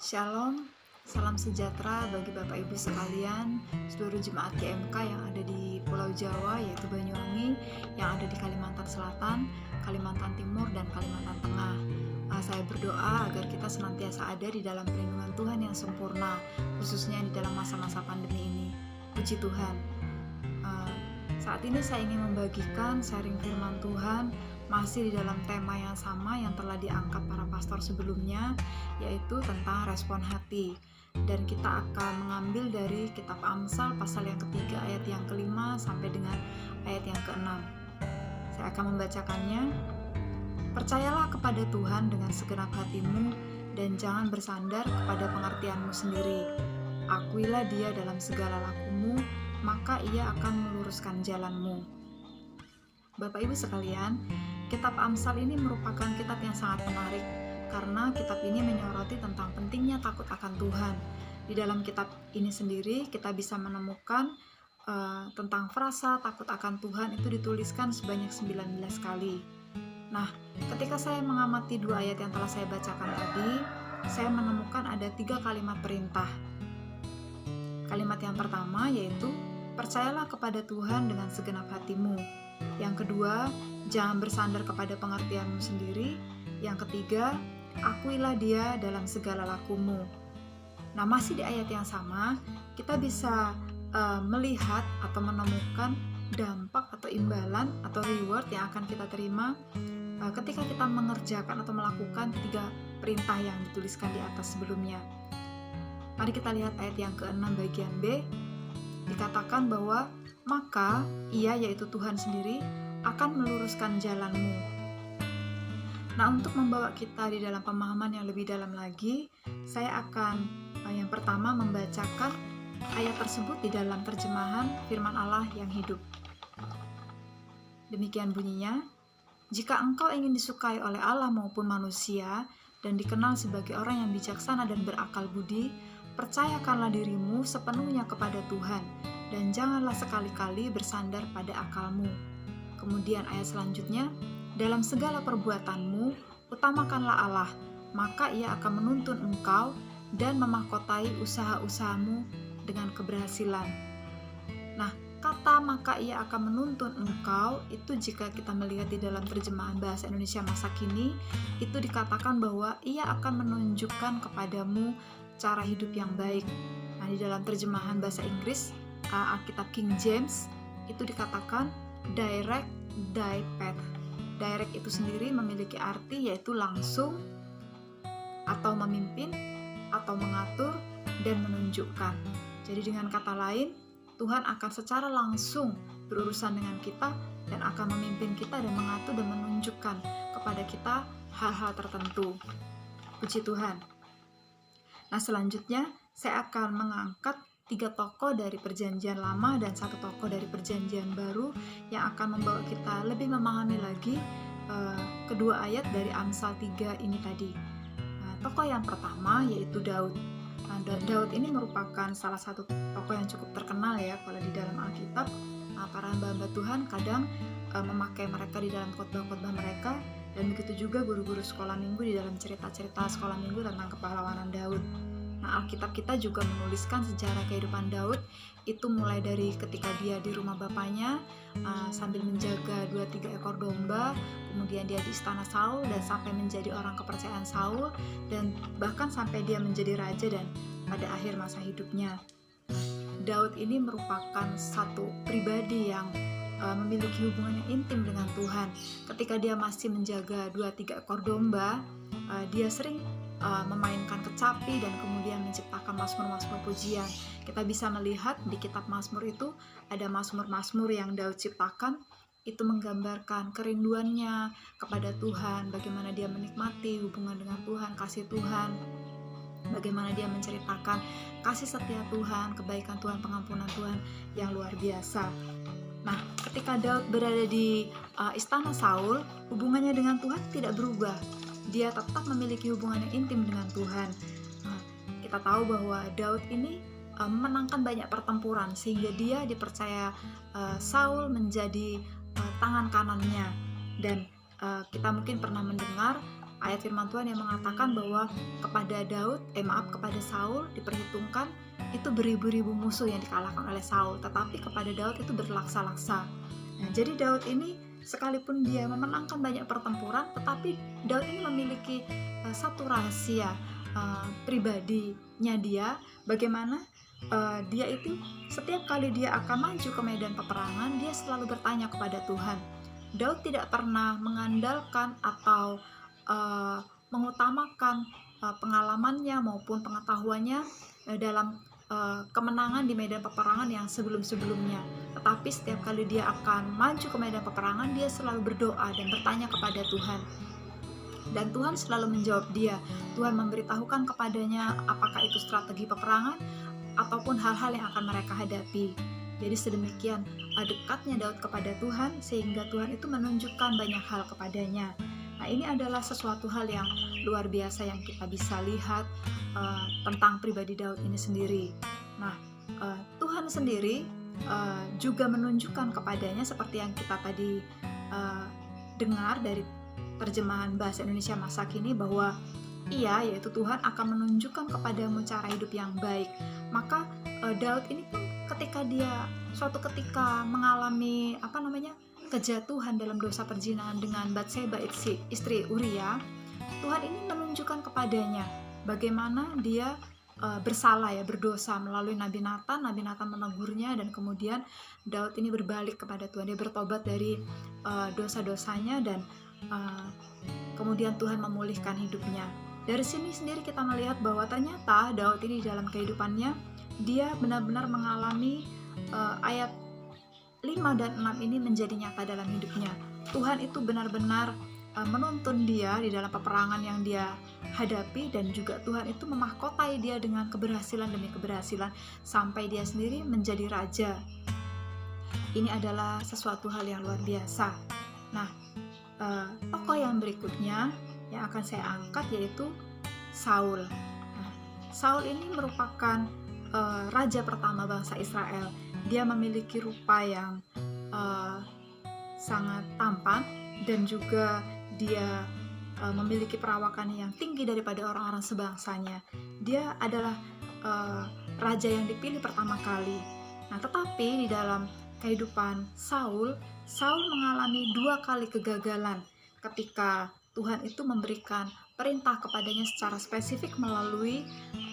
Shalom, salam sejahtera bagi Bapak Ibu sekalian, seluruh jemaat GMK yang ada di Pulau Jawa, yaitu Banyuwangi, yang ada di Kalimantan Selatan, Kalimantan Timur, dan Kalimantan Tengah. Saya berdoa agar kita senantiasa ada di dalam perlindungan Tuhan yang sempurna, khususnya di dalam masa-masa pandemi ini. Puji Tuhan. Saat ini saya ingin membagikan sharing firman Tuhan masih di dalam tema yang sama yang telah diangkat para pastor sebelumnya, yaitu tentang respon hati. Dan kita akan mengambil dari kitab Amsal pasal yang ketiga ayat yang kelima sampai dengan ayat yang keenam. Saya akan membacakannya. Percayalah kepada Tuhan dengan segenap hatimu dan jangan bersandar kepada pengertianmu sendiri. Akuilah Dia dalam segala lakumu, maka Ia akan meluruskan jalanmu. Bapak Ibu sekalian, kitab Amsal ini merupakan kitab yang sangat menarik karena kitab ini menyoroti tentang pentingnya takut akan Tuhan. Di dalam kitab ini sendiri kita bisa menemukan tentang frasa takut akan Tuhan itu dituliskan sebanyak 19 kali. Nah, ketika saya mengamati dua ayat yang telah saya bacakan tadi, saya menemukan ada 3 kalimat perintah. Kalimat yang pertama yaitu percayalah kepada Tuhan dengan segenap hatimu. Yang kedua, jangan bersandar kepada pengertianmu sendiri. Yang ketiga, akuilah Dia dalam segala lakumu. Nah, masih di ayat yang sama, kita bisa melihat atau menemukan dampak atau imbalan atau reward yang akan kita terima ketika kita mengerjakan atau melakukan 3 perintah yang dituliskan di atas sebelumnya. Mari kita lihat ayat yang ke-6 bagian B. Dikatakan bahwa maka Ia, yaitu Tuhan sendiri, akan meluruskan jalanmu. Nah, untuk membawa kita di dalam pemahaman yang lebih dalam lagi, saya akan yang pertama membacakan ayat tersebut di dalam terjemahan firman Allah yang hidup. Demikian bunyinya, jika engkau ingin disukai oleh Allah maupun manusia dan dikenal sebagai orang yang bijaksana dan berakal budi, percayakanlah dirimu sepenuhnya kepada Tuhan dan janganlah sekali-kali bersandar pada akalmu. Kemudian ayat selanjutnya, dalam segala perbuatanmu utamakanlah Allah, maka Ia akan menuntun engkau dan memahkotai usaha-usahamu dengan keberhasilan. Nah, kata maka Ia akan menuntun engkau itu jika kita melihat di dalam terjemahan bahasa Indonesia masa kini, itu dikatakan bahwa Ia akan menunjukkan kepadamu cara hidup yang baik. Nah, di dalam terjemahan bahasa Inggris, Alkitab King James, itu dikatakan direct thy path. Direct itu sendiri memiliki arti yaitu langsung, atau memimpin, atau mengatur, dan menunjukkan. Jadi dengan kata lain, Tuhan akan secara langsung berurusan dengan kita dan akan memimpin kita dan mengatur dan menunjukkan kepada kita hal-hal tertentu. Puji Tuhan. Nah, selanjutnya saya akan mengangkat 3 tokoh dari perjanjian lama dan 1 tokoh dari perjanjian baru yang akan membawa kita lebih memahami lagi kedua ayat dari Amsal 3 ini tadi. Nah, tokoh yang pertama yaitu Daud. Nah, Daud ini merupakan salah satu tokoh yang cukup terkenal ya kalau di dalam Alkitab. Para hamba-hamba Tuhan kadang memakai mereka di dalam khotbah-khotbah mereka, dan begitu juga guru-guru sekolah minggu di dalam cerita-cerita sekolah minggu tentang kepahlawanan Daud. Nah, Alkitab kita juga menuliskan sejarah kehidupan Daud itu mulai dari ketika dia di rumah bapaknya sambil menjaga 2-3 ekor domba, kemudian dia di istana Saul dan sampai menjadi orang kepercayaan Saul, dan bahkan sampai dia menjadi raja dan pada akhir masa hidupnya. Daud ini merupakan satu pribadi yang memiliki hubungan yang intim dengan Tuhan. Ketika dia masih menjaga 2-3 ekor domba, dia sering memainkan kecapi dan kemudian menciptakan mazmur-mazmur pujian. Kita bisa melihat di kitab Mazmur itu ada mazmur-mazmur yang Daud ciptakan, itu menggambarkan kerinduannya kepada Tuhan, bagaimana dia menikmati hubungan dengan Tuhan, kasih Tuhan, bagaimana dia menceritakan kasih setia Tuhan, kebaikan Tuhan, pengampunan Tuhan yang luar biasa. Nah, ketika Daud berada di istana Saul, hubungannya dengan Tuhan tidak berubah. Dia tetap memiliki hubungan yang intim dengan Tuhan. Nah, kita tahu bahwa Daud ini memenangkan banyak pertempuran sehingga dia dipercaya Saul menjadi tangan kanannya. Dan kita mungkin pernah mendengar ayat firman Tuhan yang mengatakan bahwa kepada Saul diperhitungkan itu beribu-ribu musuh yang dikalahkan oleh Saul, tetapi kepada Daud itu berlaksa-laksa. Nah, jadi Daud ini sekalipun dia memenangkan banyak pertempuran, tetapi Daud ini memiliki satu rahasia pribadinya dia, bagaimana dia itu setiap kali dia akan maju ke medan peperangan, dia selalu bertanya kepada Tuhan. Daud tidak pernah mengandalkan atau mengutamakan pengalamannya maupun pengetahuannya dalam kemenangan di medan peperangan yang sebelum-sebelumnya. Tetapi setiap kali dia akan maju ke medan peperangan, dia selalu berdoa dan bertanya kepada Tuhan. Dan Tuhan selalu menjawab dia. Tuhan memberitahukan kepadanya apakah itu strategi peperangan ataupun hal-hal yang akan mereka hadapi. Jadi sedemikian dekatnya Daud kepada Tuhan, sehingga Tuhan itu menunjukkan banyak hal kepadanya. Nah, ini adalah sesuatu hal yang luar biasa yang kita bisa lihat tentang pribadi Daud ini sendiri. Nah, Tuhan sendiri juga menunjukkan kepadanya seperti yang kita tadi dengar dari terjemahan bahasa Indonesia masa kini, bahwa yaitu Tuhan akan menunjukkan kepadamu cara hidup yang baik. Maka Daud ini pun suatu ketika mengalami kejatuhan dalam dosa perzinahan dengan Batseba, istri Uria, Tuhan ini menunjukkan kepadanya bagaimana dia berdosa melalui Nabi Nathan menegurnya, dan kemudian Daud ini berbalik kepada Tuhan, dia bertobat dari dosa-dosanya, dan kemudian Tuhan memulihkan hidupnya. Dari sini sendiri kita melihat bahwa ternyata Daud ini dalam kehidupannya dia benar-benar mengalami ayat 5 dan 6 ini menjadi nyata dalam hidupnya. Tuhan itu benar-benar menuntun dia di dalam peperangan yang dia hadapi, dan juga Tuhan itu memahkotai dia dengan keberhasilan demi keberhasilan sampai dia sendiri menjadi raja. Ini adalah sesuatu hal yang luar biasa. Nah, tokoh yang berikutnya yang akan saya angkat yaitu Saul. Nah, Saul ini merupakan raja pertama bangsa Israel. Dia memiliki rupa yang sangat tampan, dan juga dia memiliki perawakan yang tinggi daripada orang-orang sebangsanya. Dia adalah raja yang dipilih pertama kali. Nah, tetapi di dalam kehidupan Saul mengalami 2 kali kegagalan ketika Tuhan itu memberikan perintah kepadanya secara spesifik melalui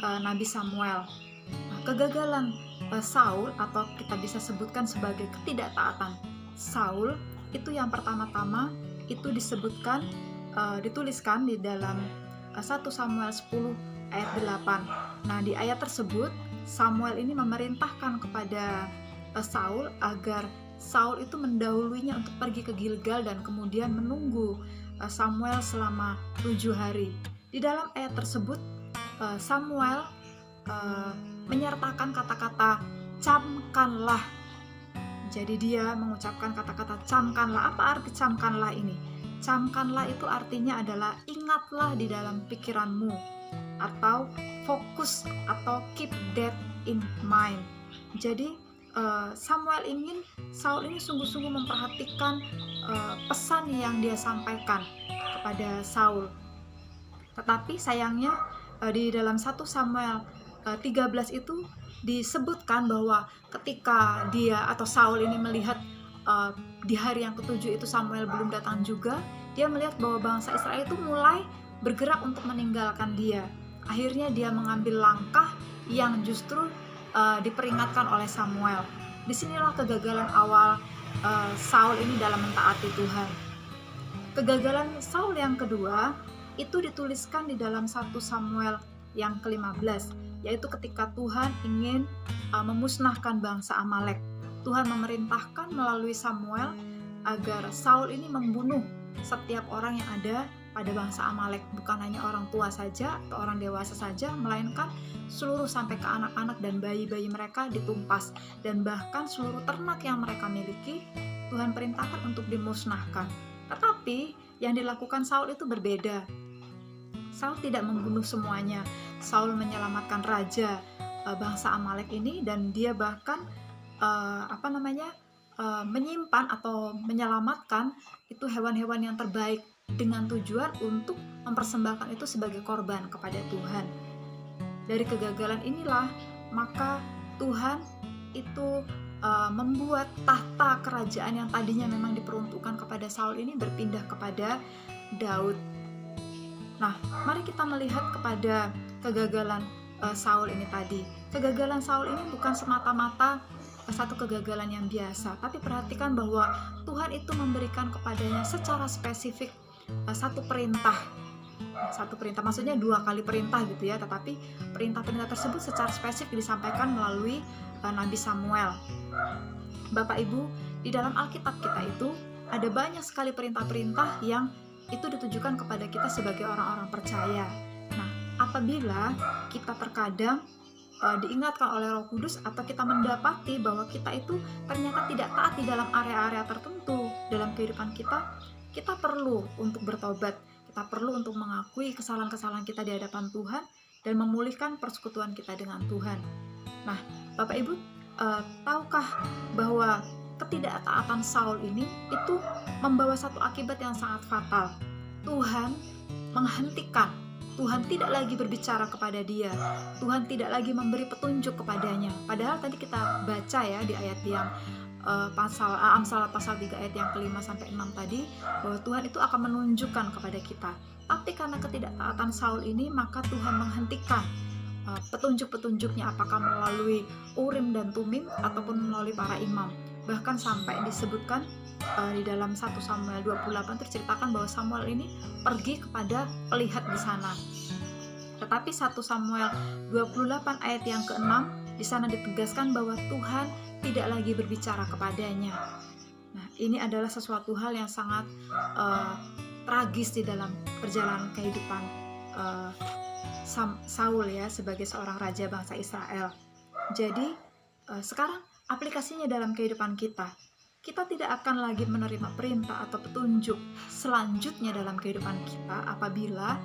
Nabi Samuel. Nah, kegagalan Saul, atau kita bisa sebutkan sebagai ketidaktaatan Saul, itu yang pertama-tama itu dituliskan di dalam 1 Samuel 10 ayat 8. Nah, di ayat tersebut Samuel ini memerintahkan kepada Saul agar Saul itu mendahuluinya untuk pergi ke Gilgal dan kemudian menunggu Samuel selama 7 hari. Di dalam ayat tersebut Samuel menyertakan kata-kata camkanlah. Jadi dia mengucapkan kata-kata camkanlah. Apa arti camkanlah ini? Camkanlah itu artinya adalah ingatlah di dalam pikiranmu, atau fokus, atau keep that in mind. Jadi Saul ini sungguh-sungguh memperhatikan pesan yang dia sampaikan kepada Saul. Tetapi sayangnya di dalam 1 Samuel 13 itu disebutkan bahwa ketika dia atau Saul ini melihat di hari yang ke-7 itu Samuel belum datang juga, dia melihat bahwa bangsa Israel itu mulai bergerak untuk meninggalkan dia. Akhirnya dia mengambil langkah yang justru diperingatkan oleh Samuel. Disinilah kegagalan awal Saul ini dalam mentaati Tuhan. Kegagalan Saul yang kedua itu dituliskan di dalam 1 Samuel yang ke-15, yaitu ketika Tuhan ingin memusnahkan bangsa Amalek. Tuhan memerintahkan melalui Samuel agar Saul ini membunuh setiap orang yang ada pada bangsa Amalek, bukan hanya orang tua saja atau orang dewasa saja, melainkan seluruh sampai ke anak-anak dan bayi-bayi mereka ditumpas, dan bahkan seluruh ternak yang mereka miliki Tuhan perintahkan untuk dimusnahkan. Tetapi yang dilakukan Saul itu berbeda. Saul tidak membunuh semuanya. Saul menyelamatkan raja bangsa Amalek ini, dan dia bahkan menyimpan atau menyelamatkan itu hewan-hewan yang terbaik dengan tujuan untuk mempersembahkan itu sebagai korban kepada Tuhan. Dari kegagalan inilah maka Tuhan itu membuat tahta kerajaan yang tadinya memang diperuntukkan kepada Saul ini berpindah kepada Daud. Nah, mari kita melihat kepada kegagalan Saul ini tadi. Kegagalan Saul ini bukan semata-mata satu kegagalan yang biasa, tapi perhatikan bahwa Tuhan itu memberikan kepadanya secara spesifik satu perintah, maksudnya 2 kali perintah gitu ya, tetapi perintah-perintah tersebut secara spesifik disampaikan melalui Nabi Samuel. Bapak Ibu, di dalam Alkitab kita itu ada banyak sekali perintah-perintah yang itu ditujukan kepada kita sebagai orang-orang percaya. Nah, apabila kita terkadang diingatkan oleh Roh Kudus atau kita mendapati bahwa kita itu ternyata tidak taat di dalam area-area tertentu dalam kehidupan kita, kita perlu untuk bertobat, kita perlu untuk mengakui kesalahan-kesalahan kita di hadapan Tuhan dan memulihkan persekutuan kita dengan Tuhan. Nah, Bapak Ibu, tahukah bahwa ketidaktaatan Saul ini itu membawa satu akibat yang sangat fatal? Tuhan menghentikan, Tuhan tidak lagi berbicara kepada dia, Tuhan tidak lagi memberi petunjuk kepadanya. Padahal tadi kita baca ya di ayat yang Amsal pasal 3 ayat yang ke-5-6 tadi, bahwa Tuhan itu akan menunjukkan kepada kita. Tapi karena ketidaktaatan Saul ini, maka Tuhan menghentikan petunjuk-petunjuknya, apakah melalui Urim dan Tumim ataupun melalui para imam. Bahkan sampai disebutkan di dalam 1 Samuel 28 terceritakan bahwa Samuel ini pergi kepada pelihat di sana. Tetapi 1 Samuel 28 ayat yang ke-6 di sana ditegaskan bahwa Tuhan tidak lagi berbicara kepadanya. Nah, ini adalah sesuatu hal yang sangat tragis di dalam perjalanan kehidupan Saul ya, sebagai seorang raja bangsa Israel. Jadi sekarang aplikasinya dalam kehidupan kita tidak akan lagi menerima perintah atau petunjuk selanjutnya dalam kehidupan kita apabila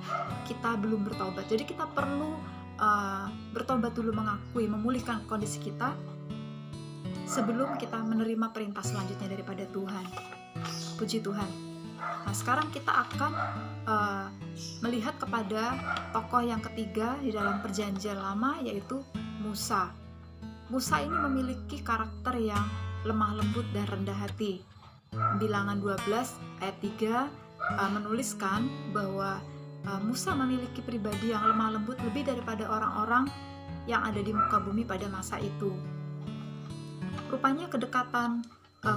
kita belum bertobat. Jadi kita perlu bertobat dulu, mengakui, memulihkan kondisi kita sebelum kita menerima perintah selanjutnya daripada Tuhan. Puji Tuhan. Nah, sekarang kita akan melihat kepada tokoh yang ketiga di dalam Perjanjian Lama, yaitu Musa. Musa ini memiliki karakter yang lemah lembut dan rendah hati. Bilangan 12 ayat 3 menuliskan bahwa Musa memiliki pribadi yang lemah lembut lebih daripada orang-orang yang ada di muka bumi pada masa itu. Rupanya kedekatan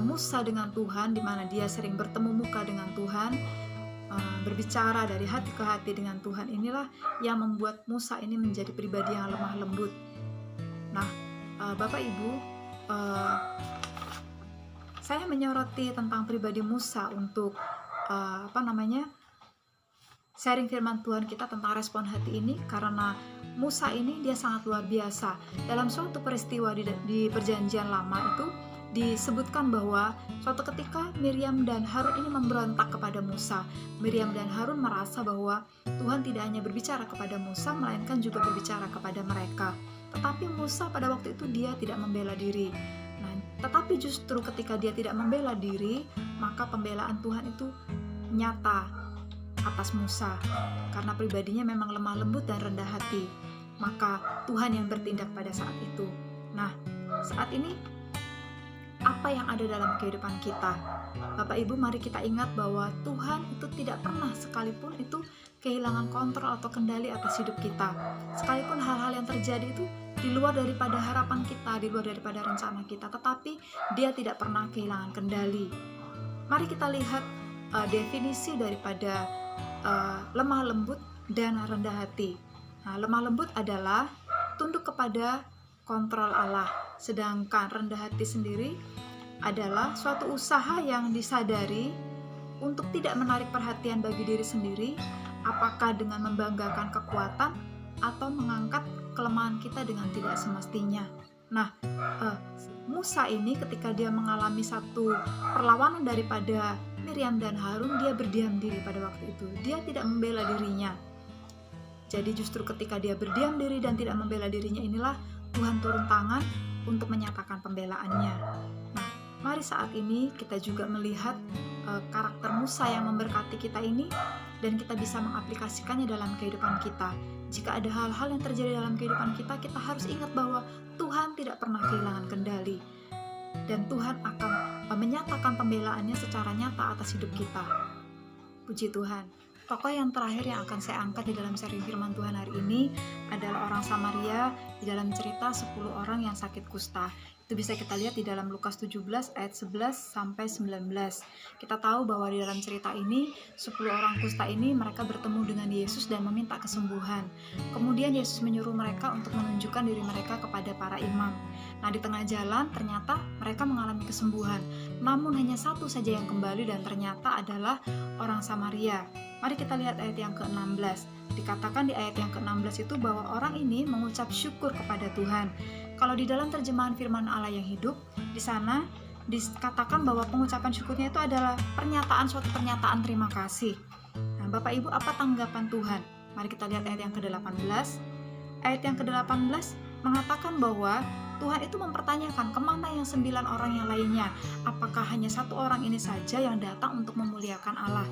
Musa dengan Tuhan, di mana dia sering bertemu muka dengan Tuhan, berbicara dari hati ke hati dengan Tuhan, inilah yang membuat Musa ini menjadi pribadi yang lemah lembut. Nah, Bapak Ibu, saya menyoroti tentang pribadi Musa untuk sharing firman Tuhan kita tentang respon hati ini, karena Musa ini dia sangat luar biasa. Dalam suatu peristiwa di Perjanjian Lama itu disebutkan bahwa suatu ketika Miriam dan Harun ini memberontak kepada Musa. Miriam dan Harun merasa bahwa Tuhan tidak hanya berbicara kepada Musa, melainkan juga berbicara kepada mereka. Tetapi Musa pada waktu itu dia tidak membela diri. Nah, tetapi justru ketika dia tidak membela diri, maka pembelaan Tuhan itu nyata atas Musa, karena pribadinya memang lemah lembut dan rendah hati. Maka Tuhan yang bertindak pada saat itu. Nah, saat ini apa yang ada dalam kehidupan kita? Bapak Ibu, mari kita ingat bahwa Tuhan itu tidak pernah sekalipun itu kehilangan kontrol atau kendali atas hidup kita. Sekalipun hal-hal yang terjadi itu di luar daripada harapan kita, di luar daripada rencana kita, tetapi Dia tidak pernah kehilangan kendali. Mari kita lihat definisi daripada lemah lembut dan rendah hati. Nah, lemah lembut adalah tunduk kepada kontrol Allah, sedangkan rendah hati sendiri adalah suatu usaha yang disadari untuk tidak menarik perhatian bagi diri sendiri, apakah dengan membanggakan kekuatan atau mengangkat kelemahan kita dengan tidak semestinya. Nah, Musa ini ketika dia mengalami satu perlawanan daripada Miriam dan Harun, dia berdiam diri pada waktu itu. Dia tidak membela dirinya. Jadi justru ketika dia berdiam diri dan tidak membela dirinya, inilah Tuhan turun tangan untuk menyatakan pembelaannya. Nah, mari saat ini kita juga melihat karakter Musa yang memberkati kita ini dan kita bisa mengaplikasikannya dalam kehidupan kita. Jika ada hal-hal yang terjadi dalam kehidupan kita, kita harus ingat bahwa Tuhan tidak pernah kehilangan kendali, dan Tuhan akan menyatakan pembelaannya secara nyata atas hidup kita. Puji Tuhan. Tokoh yang terakhir yang akan saya angkat di dalam seri firman Tuhan hari ini adalah orang Samaria di dalam cerita 10 orang yang sakit kusta. Itu bisa kita lihat di dalam Lukas 17 ayat 11 sampai 19. Kita tahu bahwa di dalam cerita ini 10 orang kusta ini mereka bertemu dengan Yesus dan meminta kesembuhan. Kemudian Yesus menyuruh mereka untuk menunjukkan diri mereka kepada para imam. Nah, di tengah jalan ternyata mereka mengalami kesembuhan. Namun hanya satu saja yang kembali dan ternyata adalah orang Samaria. Mari kita lihat ayat yang ke-16. Dikatakan di ayat yang ke-16 itu bahwa orang ini mengucap syukur kepada Tuhan. Kalau di dalam terjemahan firman Allah yang hidup, di sana dikatakan bahwa pengucapan syukurnya itu adalah suatu pernyataan terima kasih. Nah, Bapak Ibu, apa tanggapan Tuhan? Mari kita lihat ayat yang ke-18. Ayat yang ke-18 mengatakan bahwa Tuhan itu mempertanyakan kemana yang 9 orang yang lainnya. Apakah hanya satu orang ini saja yang datang untuk memuliakan Allah?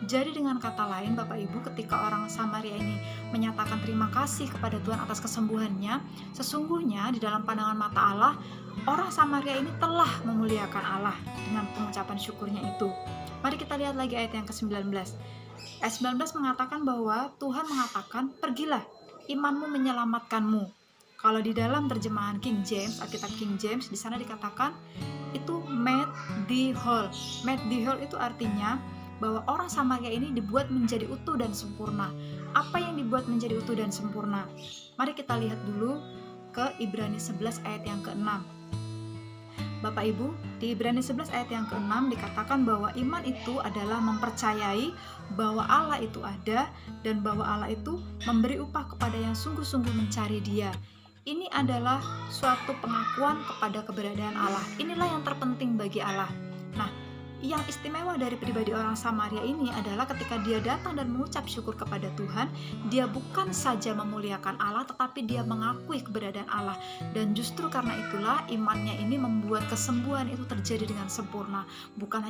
Jadi dengan kata lain Bapak Ibu, ketika orang Samaria ini menyatakan terima kasih kepada Tuhan atas kesembuhannya, sesungguhnya di dalam pandangan mata Allah, orang Samaria ini telah memuliakan Allah dengan pengucapan syukurnya itu. Mari kita lihat lagi ayat yang ke-19. Ayat 19 mengatakan bahwa Tuhan mengatakan, "Pergilah, imanmu menyelamatkanmu." Kalau di dalam terjemahan King James, Alkitab King James, di sana dikatakan itu made the whole. Made the whole itu artinya bahwa orang Samaria ini dibuat menjadi utuh dan sempurna. Apa yang dibuat menjadi utuh dan sempurna? Mari kita lihat dulu ke Ibrani 11 ayat yang ke-6. Bapak Ibu, di Ibrani 11 ayat yang ke-6 dikatakan bahwa iman itu adalah mempercayai bahwa Allah itu ada dan bahwa Allah itu memberi upah kepada yang sungguh-sungguh mencari Dia. Ini adalah suatu pengakuan kepada keberadaan Allah. Inilah yang terpenting bagi Allah. Nah, yang istimewa dari pribadi orang Samaria ini adalah ketika dia datang dan mengucap syukur kepada Tuhan, dia bukan saja memuliakan Allah, tetapi dia mengakui keberadaan Allah. Dan justru karena itulah imannya ini membuat kesembuhan itu terjadi dengan sempurna. Bukan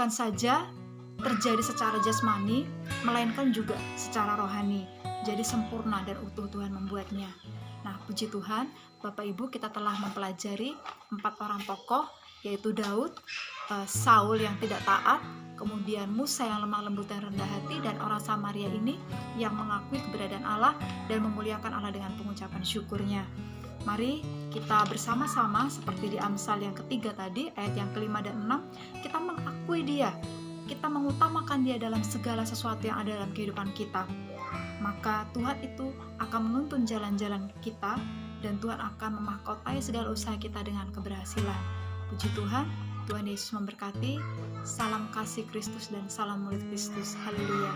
saja terjadi secara jasmani, melainkan juga secara rohani. Jadi sempurna dan utuh Tuhan membuatnya. Nah, puji Tuhan, Bapak Ibu, kita telah mempelajari 4 orang tokoh, yaitu Daud, Saul yang tidak taat, kemudian Musa yang lemah lembut dan rendah hati, dan orang Samaria ini yang mengakui keberadaan Allah dan memuliakan Allah dengan pengucapan syukurnya. Mari kita bersama-sama seperti di Amsal yang ketiga tadi, ayat yang ke-5 dan 6, kita mengakui Dia, kita mengutamakan Dia dalam segala sesuatu yang ada dalam kehidupan kita. Maka Tuhan itu akan menuntun jalan-jalan kita, dan Tuhan akan memahkotai segala usaha kita dengan keberhasilan. Puji Tuhan, Tuhan Yesus memberkati. Salam kasih Kristus dan salam murid Kristus. Haleluya.